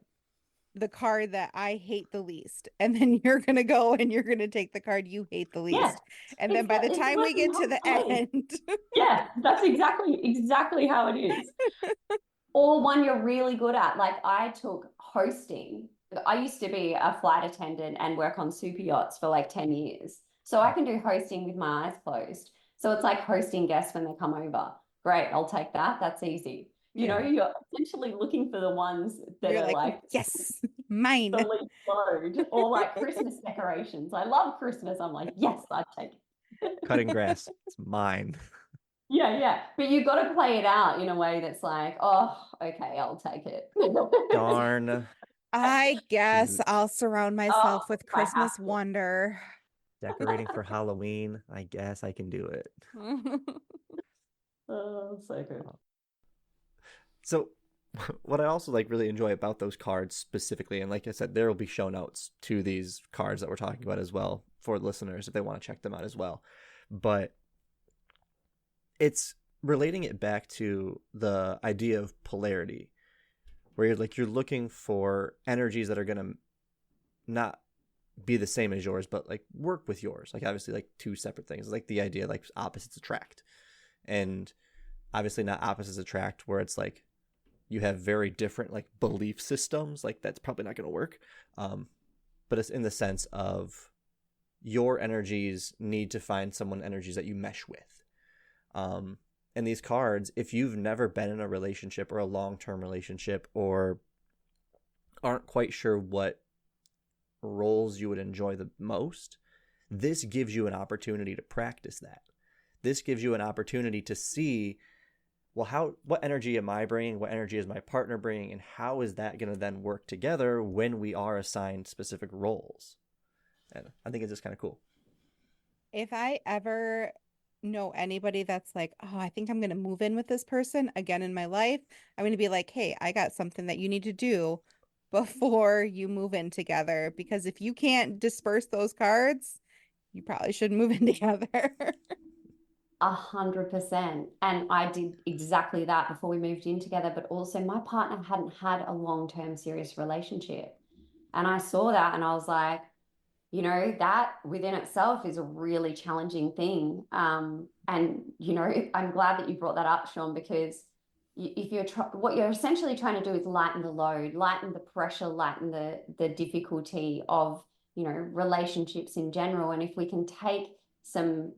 the card that I hate the least. And then you're going to go and you're going to take the card you hate the least. And then by the time we get to the end. Yeah, that's exactly how it is. Or one you're really good at. Like I took hosting. I used to be a flight attendant and work on super yachts for like 10 years. So I can do hosting with my eyes closed. So it's like hosting guests when they come over. Great, I'll take that. That's easy. You know, you're essentially looking for the ones that you're like, yes, mine. The least load. Or like Christmas decorations. I love Christmas. I'm like, yes, I'd take it. Cutting grass, it's mine. Yeah. But you've got to play it out in a way that's like, oh, okay, I'll take it. Darn. I guess I'll surround myself with Christmas wonder. Decorating for Halloween, I guess I can do it. Oh, so good. So what I also like really enjoy about those cards specifically, and like I said, there will be show notes to these cards that we're talking about as well for listeners if they want to check them out as well. But it's relating it back to the idea of polarity, where you're looking for energies that are going to not be the same as yours, but like work with yours. Like obviously like two separate things. Like the idea like opposites attract, and obviously not opposites attract where it's like you have very different like belief systems. Like that's probably not going to work. But it's in the sense of your energies need to find someone energies that you mesh with. And these cards, if you've never been in a relationship or a long-term relationship or aren't quite sure what roles you would enjoy the most, this gives you an opportunity to practice that. This gives you an opportunity to see, well, what energy am I bringing? What energy is my partner bringing? And how is that going to then work together when we are assigned specific roles? And I think it's just kind of cool. If I ever know anybody that's like, oh, I think I'm going to move in with this person again in my life, I'm going to be like, hey, I got something that you need to do before you move in together, because if you can't disperse those cards, you probably shouldn't move in together. 100%. And I did exactly that before we moved in together, but also my partner hadn't had a long-term serious relationship. And I saw that and I was like, you know, that within itself is a really challenging thing. And, you know, I'm glad that you brought that up, Sean, because if you're what you're essentially trying to do is lighten the load, lighten the pressure, lighten the difficulty of, you know, relationships in general. And if we can take some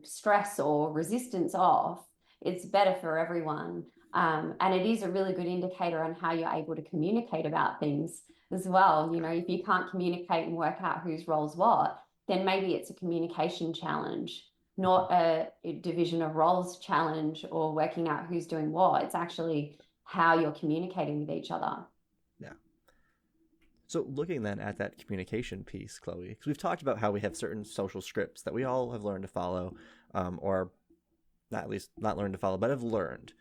stress or resistance off, it's better for everyone. And it is a really good indicator on how you're able to communicate about things as well. You know, if you can't communicate and work out whose role's what, then maybe it's a communication challenge, not a division of roles challenge or working out who's doing what. It's actually how you're communicating with each other. Yeah. So looking then at that communication piece, Chloe, because we've talked about how we have certain social scripts that we all have learned to follow, or not, at least not learned to follow, but have learned.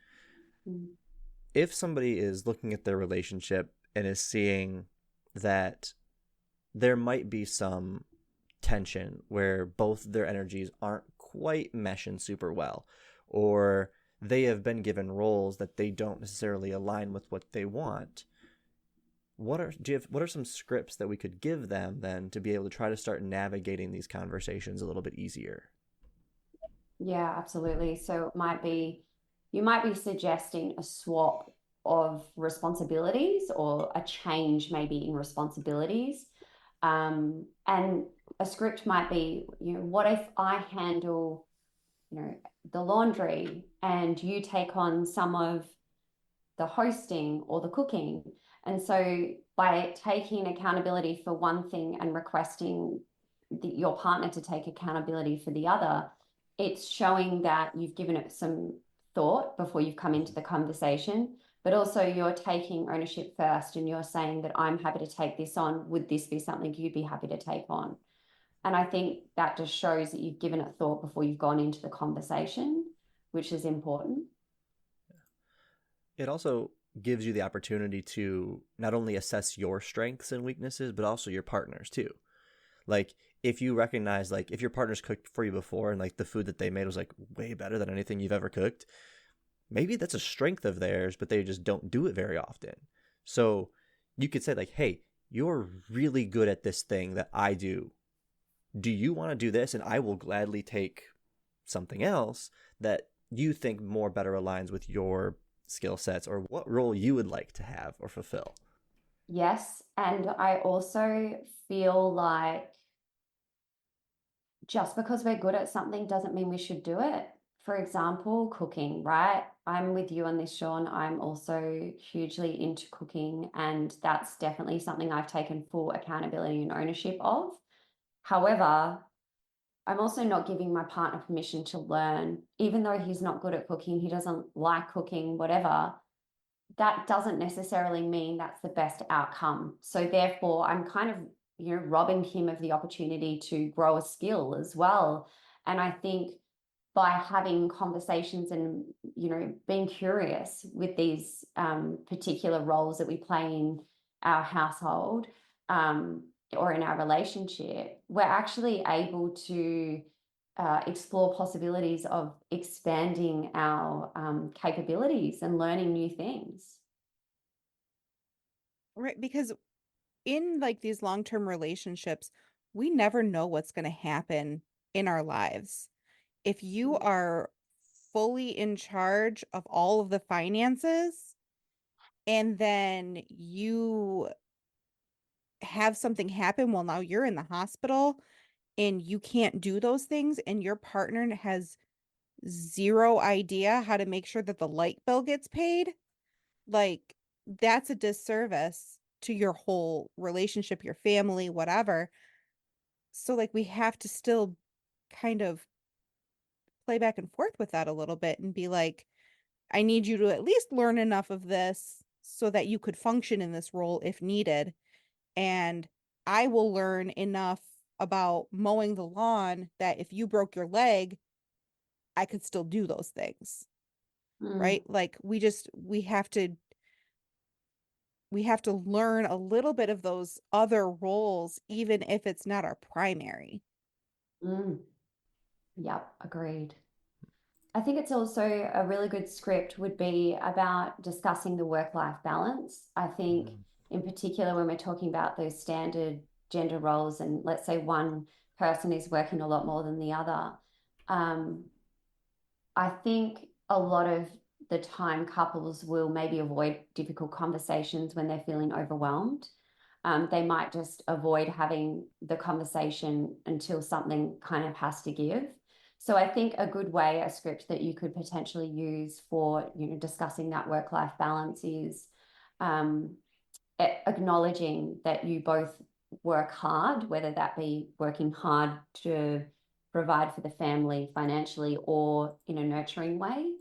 Mm-hmm. If somebody is looking at their relationship and is seeing that there might be some tension where both their energies aren't quite meshing super well, or they have been given roles that they don't necessarily align with what they want, what are some scripts that we could give them then to be able to try to start navigating these conversations a little bit easier? Yeah, absolutely. So you might be suggesting a swap of responsibilities or a change maybe in responsibilities. And a script might be, you know, what if I handle, you know, the laundry and you take on some of the hosting or the cooking? And so by taking accountability for one thing and requesting your partner to take accountability for the other, it's showing that you've given it some thought before you've come into the conversation, but also you're taking ownership first and you're saying that I'm happy to take this on. Would this be something you'd be happy to take on? And I think that just shows that you've given it thought before you've gone into the conversation, which is important. It also gives you the opportunity to not only assess your strengths and weaknesses, but also your partner's too. Like if you recognize, like if your partner's cooked for you before and like the food that they made was like way better than anything you've ever cooked, maybe that's a strength of theirs, but they just don't do it very often. So you could say like, hey, you're really good at this thing that I do. Do you want to do this? And I will gladly take something else that you think more better aligns with your skill sets or what role you would like to have or fulfill. Yes. And I also feel like just because we're good at something doesn't mean we should do it. For example, cooking, right? I'm with you on this, Sean. I'm also hugely into cooking, and that's definitely something I've taken full accountability and ownership of. However, I'm also not giving my partner permission to learn, even though he's not good at cooking, he doesn't like cooking, whatever. That doesn't necessarily mean that's the best outcome. So therefore, I'm kind of, you know, robbing him of the opportunity to grow a skill as well. And I think by having conversations and, you know, being curious with these particular roles that we play in our household or in our relationship, we're actually able to explore possibilities of expanding our capabilities and learning new things. Right, because in like these long-term relationships, we never know what's going to happen in our lives. If you are fully in charge of all of the finances and then you have something happen, well, now you're in the hospital and you can't do those things, and your partner has zero idea how to make sure that the light bill gets paid, like that's a disservice to your whole relationship, your family, whatever. So like we have to still kind of play back and forth with that a little bit and be like, I need you to at least learn enough of this so that you could function in this role if needed. And I will learn enough about mowing the lawn that if you broke your leg, I could still do those things. Mm. Right? Like we have to learn a little bit of those other roles, even if it's not our primary. Mm. Yep, agreed. I think it's also a really good script would be about discussing the work-life balance. I think in particular when we're talking about those standard gender roles and let's say one person is working a lot more than the other, um, I think a lot of the time couples will maybe avoid difficult conversations when they're feeling overwhelmed. They might just avoid having the conversation until something kind of has to give. So I think a good way, a script that you could potentially use for, discussing that work-life balance is um, acknowledging that you both work hard, whether that be working hard to provide for the family financially or in a nurturing way.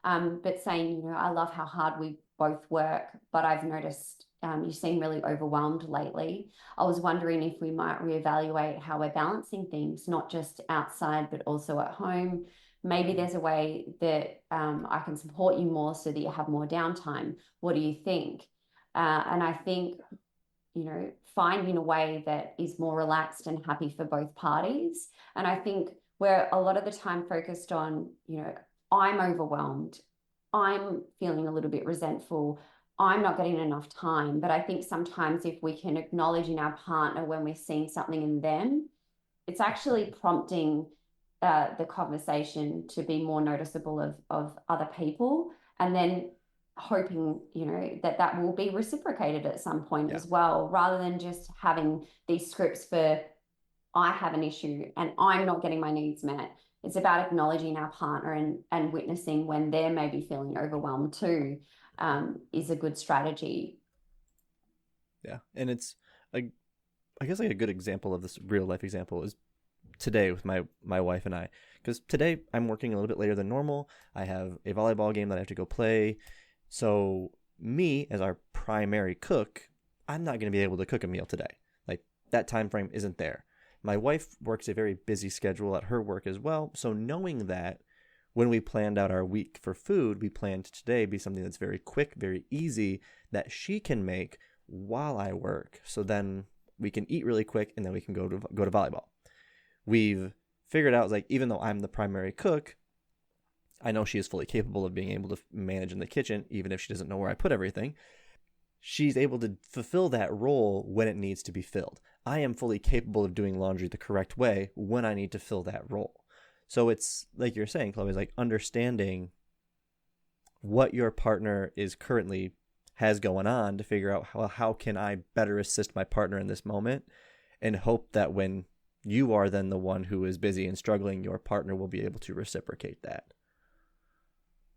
But saying, I love how hard we both work, but I've noticed you seem really overwhelmed lately. I was wondering if we might reevaluate how we're balancing things, not just outside, but also at home. Maybe there's a way that I can support you more so that you have more downtime. What do you think? And I think, finding a way that is more relaxed and happy for both parties. And I think we're a lot of the time focused on, I'm overwhelmed, I'm feeling a little bit resentful, I'm not getting enough time. But I think sometimes if we can acknowledge in our partner when we're seeing something in them, it's actually prompting the conversation to be more noticeable of other people. And then hoping, that will be reciprocated at some point as well, rather than just having these scripts for, I have an issue and I'm not getting my needs met. It's about acknowledging our partner and witnessing when they're maybe feeling overwhelmed too, is a good strategy. Yeah. And it's I guess like a good example of this real life example is today with my wife and I, because today I'm working a little bit later than normal. I have a volleyball game that I have to go play. So me as our primary cook, I'm not going to be able to cook a meal today. Like that time frame isn't there. My wife works a very busy schedule at her work as well. So knowing that, when we planned out our week for food, we planned today be something that's very quick, very easy, that she can make while I work. So then we can eat really quick and then we can go to volleyball. We've figured out, like, even though I'm the primary cook, I know she is fully capable of being able to manage in the kitchen, even if she doesn't know where I put everything. She's able to fulfill that role when it needs to be filled. I am fully capable of doing laundry the correct way when I need to fill that role. So it's like you're saying, Chloe, is like understanding what your partner is currently has going on to figure out how can I better assist my partner in this moment, and hope that when you are then the one who is busy and struggling, your partner will be able to reciprocate that.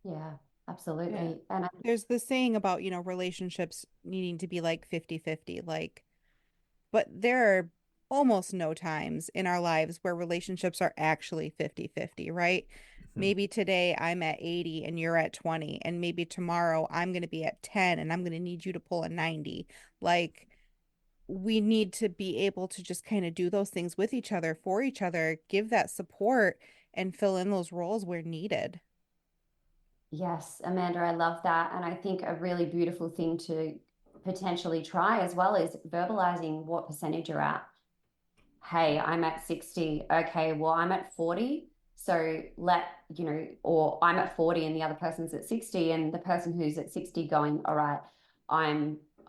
Yeah, absolutely. Yeah. And There's the saying about, relationships needing to be like 50-50, like, but there are almost no times in our lives where relationships are actually 50-50, right? Mm-hmm. Maybe today I'm at 80 and you're at 20, and maybe tomorrow I'm going to be at 10 and I'm going to need you to pull a 90. Like, we need to be able to just kind of do those things with each other, for each other, give that support and fill in those roles where needed. yes, Amanda, I love that. And I think a really beautiful thing to potentially try as well is verbalizing what percentage you're at. Hey, I'm at 60. Okay, well, I'm at 40. So or I'm at 40 and the other person's at 60, and the person who's at 60 going, all right,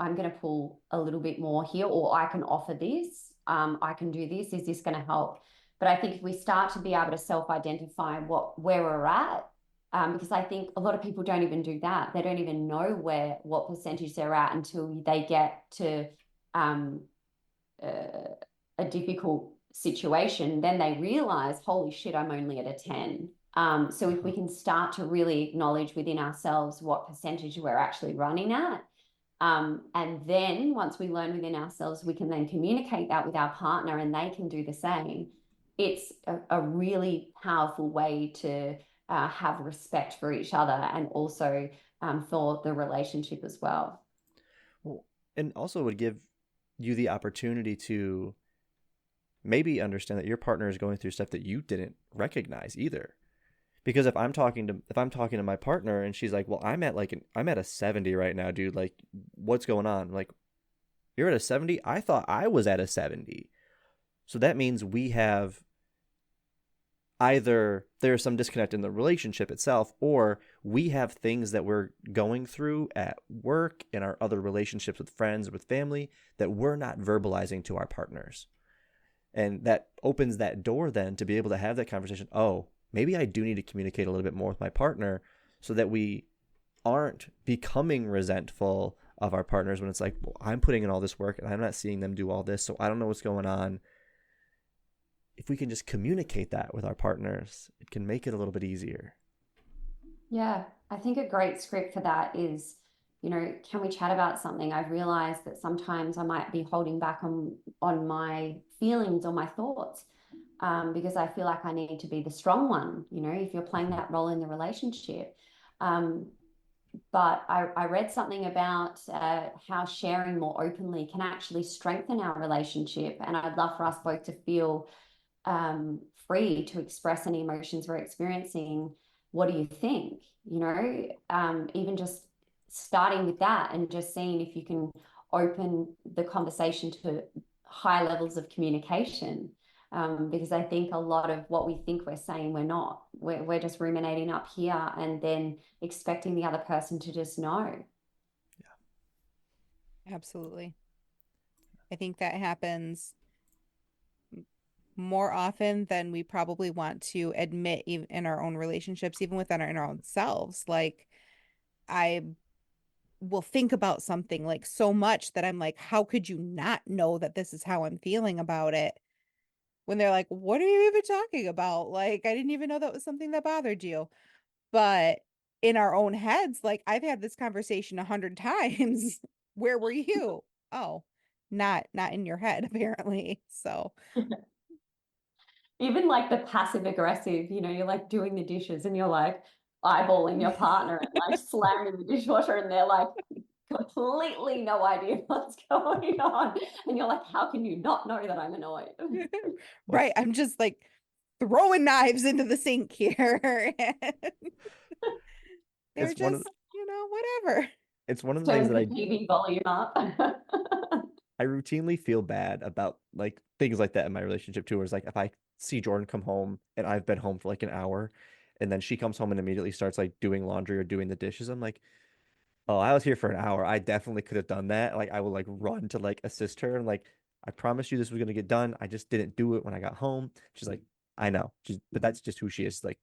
I'm going to pull a little bit more here, or I can offer this. I can do this. Is this going to help? But I think if we start to be able to self-identify where we're at, because I think a lot of people don't even do that. They don't even know what percentage they're at until they get to a difficult situation. Then they realize, holy shit, I'm only at a 10. So if we can start to really acknowledge within ourselves what percentage we're actually running at, and then once we learn within ourselves, we can then communicate that with our partner and they can do the same. It's a really powerful way to have respect for each other and also for the relationship as well. Well, and also would give you the opportunity to maybe understand that your partner is going through stuff that you didn't recognize either. Because if I'm talking to my partner and she's like, well, I'm at a 70 right now, dude. Like, what's going on? I'm like, you're at a 70? I thought I was at a 70. So that means we have either there's some disconnect in the relationship itself, or we have things that we're going through at work, in our other relationships with friends, with family, that we're not verbalizing to our partners. And that opens that door then to be able to have that conversation. Oh, maybe I do need to communicate a little bit more with my partner so that we aren't becoming resentful of our partners when it's like, well, I'm putting in all this work and I'm not seeing them do all this, so I don't know what's going on. If we can just communicate that with our partners, it can make it a little bit easier. Yeah, I think a great script for that is, can we chat about something? I've realized that sometimes I might be holding back on my feelings or my thoughts because I feel like I need to be the strong one, if you're playing that role in the relationship. But I read something about how sharing more openly can actually strengthen our relationship. And I'd love for us both to feel free to express any emotions we're experiencing. What do you think? Even just starting with that and just seeing if you can open the conversation to high levels of communication. Because I think a lot of what we think we're saying, we're not. We're just ruminating up here and then expecting the other person to just know. Yeah. Absolutely. I think that happens more often than we probably want to admit in our own relationships, even within our own selves. Like, I will think about something like so much that I'm like, how could you not know that this is how I'm feeling about it? When they're like, what are you even talking about? Like, I didn't even know that was something that bothered you. But in our own heads, like, I've had this conversation 100 times. Where were you? Oh, not in your head, apparently. So Even like the passive aggressive, you're like doing the dishes and you're like eyeballing your partner and like slamming the dishwasher and they're like completely no idea what's going on. And you're like, how can you not know that I'm annoyed? right. I'm just like throwing knives into the sink here. They're just, whatever. It's one of the Turn things that the TV volume up. I routinely feel bad about, like, things like that in my relationship too. Where it's like, if I see Jordan come home and I've been home for like an hour, and then she comes home and immediately starts like doing laundry or doing the dishes, I'm like, oh, I was here for an hour. I definitely could have done that. Like, I will like run to like assist her and like, I promised you this was gonna get done. I just didn't do it when I got home. She's like, I know. But that's just who she is. Like,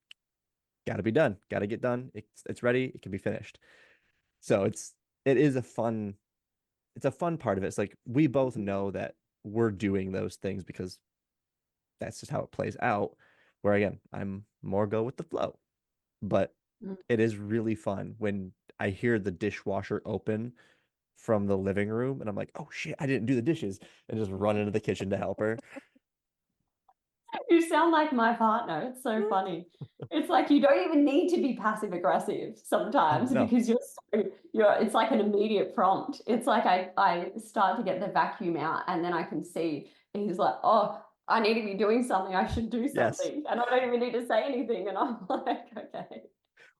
gotta be done. Gotta get done. It's ready. It can be finished. So it is a fun part of it. It's like we both know that we're doing those things because that's just how it plays out. Where again, I'm more go with the flow. But it is really fun when I hear the dishwasher open from the living room and I'm like, oh shit, I didn't do the dishes, and just run into the kitchen to help her. You sound like my partner. It's so funny. It's like you don't even need to be passive aggressive sometimes No. because it's like an immediate prompt. It's like I start to get the vacuum out and then I can see he's like, oh, I need to be doing something. I should do Yes. something. And I don't even need to say anything. And I'm like, okay.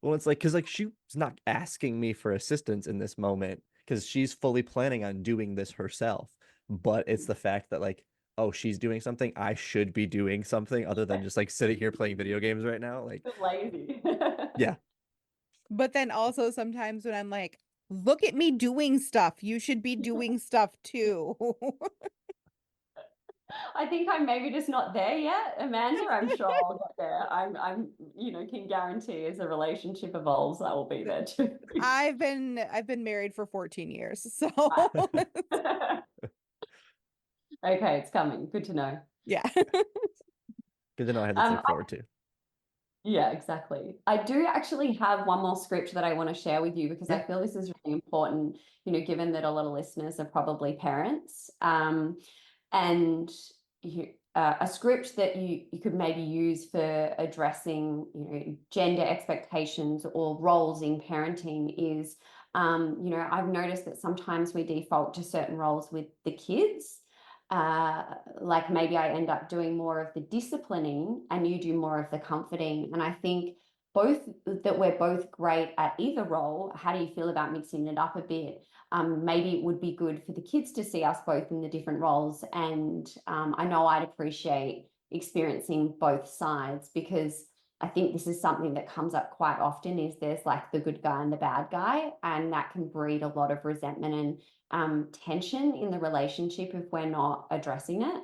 Well, it's like, because like she's not asking me for assistance in this moment because she's fully planning on doing this herself. But it's the fact that like, oh, she's doing something. I should be doing something other than just like sitting here playing video games right now. Like, Lazy. yeah. But then also sometimes when I'm like, look at me doing stuff. You should be doing stuff too. I think I'm maybe just not there yet, Amanda. I'm sure I'll get there. I'm, can guarantee as the relationship evolves, I will be there too. I've been married for 14 years, so Okay, it's coming. Good to know. yeah. Good to know. I have to look forward to. Yeah, exactly. I do actually have one more script that I want to share with you because I feel this is really important, given that a lot of listeners are probably parents. And a script that you could maybe use for addressing, gender expectations or roles in parenting is, I've noticed that sometimes we default to certain roles with the kids. Like maybe I end up doing more of the disciplining and you do more of the comforting. And I think we're both great at either role. How do you feel about mixing it up a bit? Maybe it would be good for the kids to see us both in the different roles. And I know I'd appreciate experiencing both sides, because I think this is something that comes up quite often, is there's like the good guy and the bad guy, and that can breed a lot of resentment and tension in the relationship if we're not addressing it.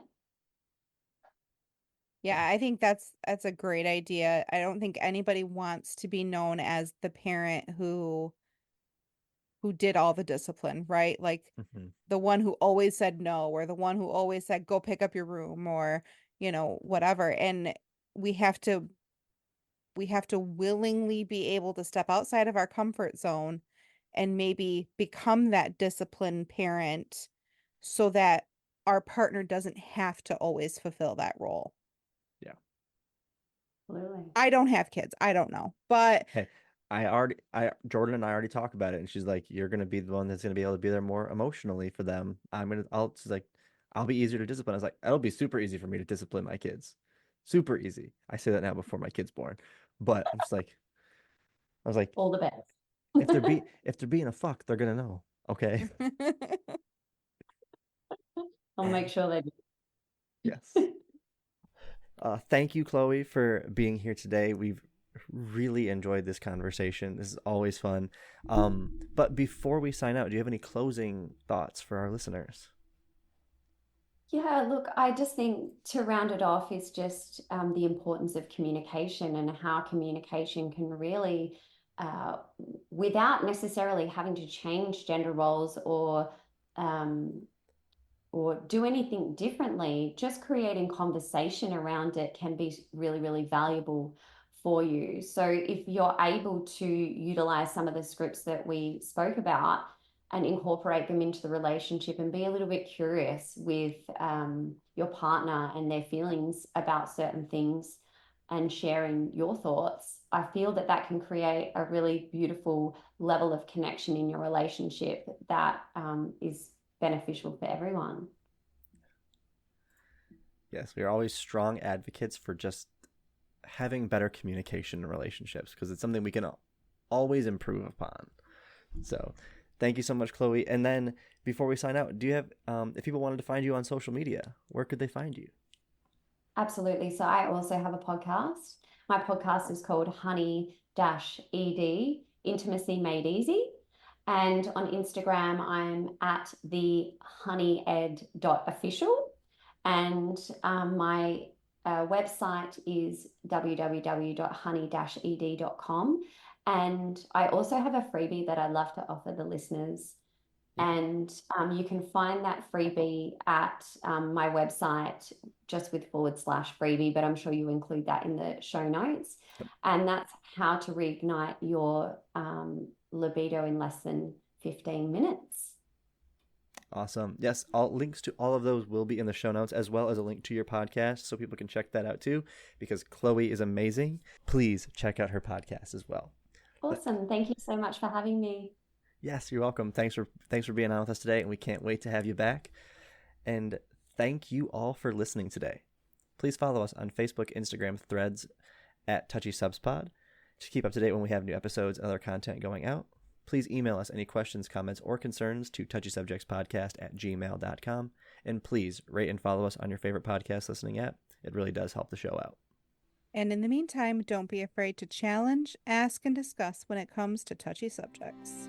Yeah, I think that's a great idea. I don't think anybody wants to be known as the parent who did all the discipline, right? Like the one who always said no, or the one who always said go pick up your room, or whatever. And we have to willingly be able to step outside of our comfort zone and maybe become that disciplined parent so that our partner doesn't have to always fulfill that role. Yeah. Absolutely. I don't have kids. I don't know. But hey, Jordan and I already talked about it, and she's like, you're gonna be the one that's gonna be able to be there more emotionally for them. She's like, I'll be easier to discipline. I was like, it'll be super easy for me to discipline my kids. Super easy. I say that now before my kid's born. But I was like, all the best. if they're being a fuck, they're gonna know. Okay. I'll make sure they do. Yes. Thank you, Chloe, for being here today. We've really enjoyed this conversation. This is always fun. But before we sign out, do you have any closing thoughts for our listeners? Yeah, look, I just think to round it off is just the importance of communication, and how communication can really, without necessarily having to change gender roles or do anything differently, just creating conversation around it can be really, really valuable for you. So if you're able to utilize some of the scripts that we spoke about and incorporate them into the relationship, and be a little bit curious with your partner and their feelings about certain things, and sharing your thoughts, I feel that can create a really beautiful level of connection in your relationship that is beneficial for everyone. Yes, we are always strong advocates for just having better communication in relationships, because it's something we can always improve upon. So thank you so much, Chloe. And then before we sign out, do you have, if people wanted to find you on social media, where could they find you? Absolutely. So I also have a podcast. My podcast is called Honey.ed, Intimacy Made Easy. And on Instagram, I'm at the Honey.ed.official. And my website is www.honey-ed.com. And I also have a freebie that I'd love to offer the listeners. And you can find that freebie at my website, just with /freebie, but I'm sure you include that in the show notes. And that's how to reignite your libido in less than 15 minutes. Awesome. Yes, all links to all of those will be in the show notes, as well as a link to your podcast, so people can check that out too, because Chloe is amazing. Please check out her podcast as well. Awesome. Thank you so much for having me. Yes, you're welcome. Thanks for being on with us today, and we can't wait to have you back. And thank you all for listening today. Please follow us on Facebook, Instagram, Threads at TouchySubsPod to keep up to date when we have new episodes and other content going out. Please email us any questions, comments, or concerns to touchysubjectspodcast@gmail.com. And please rate and follow us on your favorite podcast listening app. It really does help the show out. And in the meantime, don't be afraid to challenge, ask, and discuss when it comes to touchy subjects.